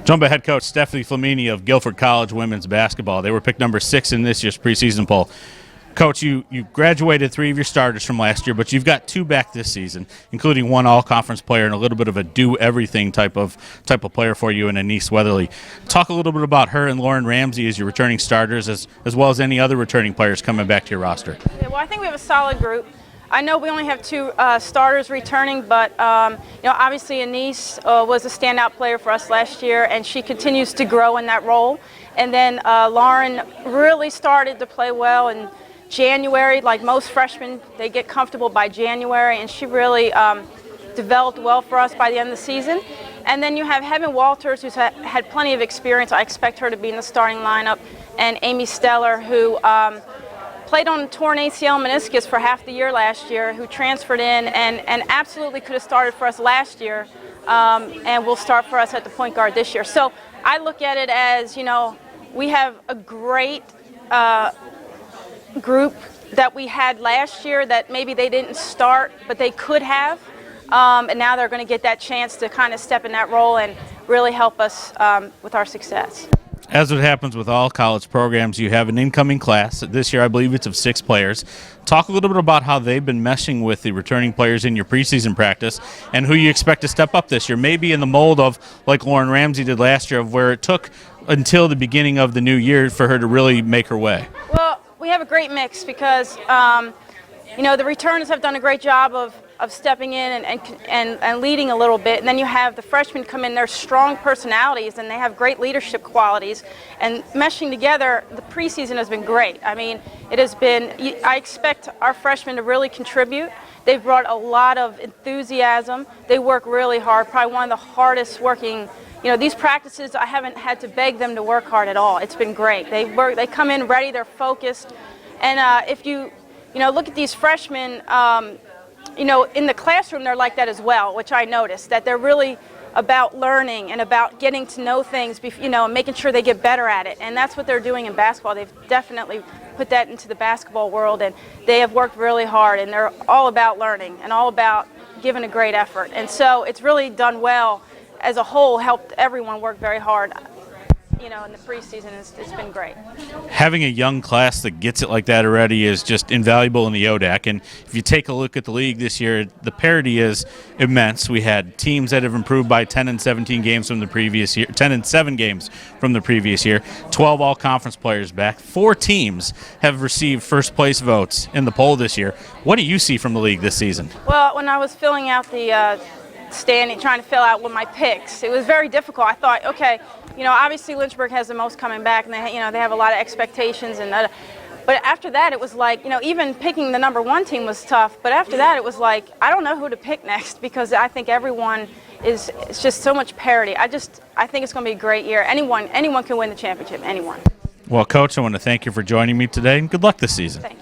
Joined by head coach Stephanie Flamini of Guilford College women's basketball. They were picked number 6 in this year's preseason poll. Coach, you graduated 3 of your starters from last year, but you've got 2 back this season, including 1 all-conference player and a little bit of a do-everything type of player for you in Anise Weatherly. Talk a little bit about her and Lauren Ramsey as your returning starters, as well as any other returning players coming back to your roster. Yeah, well, I think we have a solid group. I know we only have 2 starters returning, but obviously Anise was a standout player for us last year, and she continues to grow in that role. And then Lauren really started to play well in January. Like most freshmen, they get comfortable by January, and she really developed well for us by the end of the season. And then you have Heaven Walters, who's had plenty of experience. I expect her to be in the starting lineup, and Amy Steller, who played on torn ACL meniscus for half the year last year, who transferred in and absolutely could have started for us last year, and will start for us at the point guard this year. So I look at it as, we have a great group that we had last year that maybe they didn't start, but they could have, and now they're going to get that chance to kind of step in that role and really help us with our success. As it happens with all college programs, you have an incoming class. This year, I believe it's of 6 players. Talk a little bit about how they've been meshing with the returning players in your preseason practice and who you expect to step up this year, maybe in the mold of like Lauren Ramsey did last year, of where it took until the beginning of the new year for her to really make her way. Well, we have a great mix because, the returners have done a great job of stepping in and leading a little bit. And then you have the freshmen come in, they're strong personalities and they have great leadership qualities. And meshing together, the preseason has been great. I mean, it has been, I expect our freshmen to really contribute. They've brought a lot of enthusiasm. They work really hard, probably one of the hardest working. These practices, I haven't had to beg them to work hard at all. It's been great. They come in ready, they're focused. And if you look at these freshmen, in the classroom, they're like that as well, which I noticed, that they're really about learning and about getting to know things, and making sure they get better at it. And that's what they're doing in basketball. They've definitely put that into the basketball world, and they have worked really hard, and they're all about learning and all about giving a great effort. And so it's really done well as a whole, helped everyone work very hard. In the preseason, it's been great. Having a young class that gets it like that already is just invaluable in the ODAC. And if you take a look at the league this year, the parity is immense. We had teams that have improved by 10 and 17 games from the previous year, 10 and 7 games from the previous year, 12 all-conference players back. 4 teams have received first-place votes in the poll this year. What do you see from the league this season? Well, when I was filling out the trying to fill out with my picks, it was very difficult. I thought, okay, obviously Lynchburg has the most coming back, and they have a lot of expectations, but after that it was like, even picking the number 1 team was tough. But after that it was like, I don't know who to pick next, because I think everyone it's just so much parity. I think it's going to be a great year. Anyone can win the championship. Anyone. Well, Coach, I want to thank you for joining me today, and good luck this season. Thank you.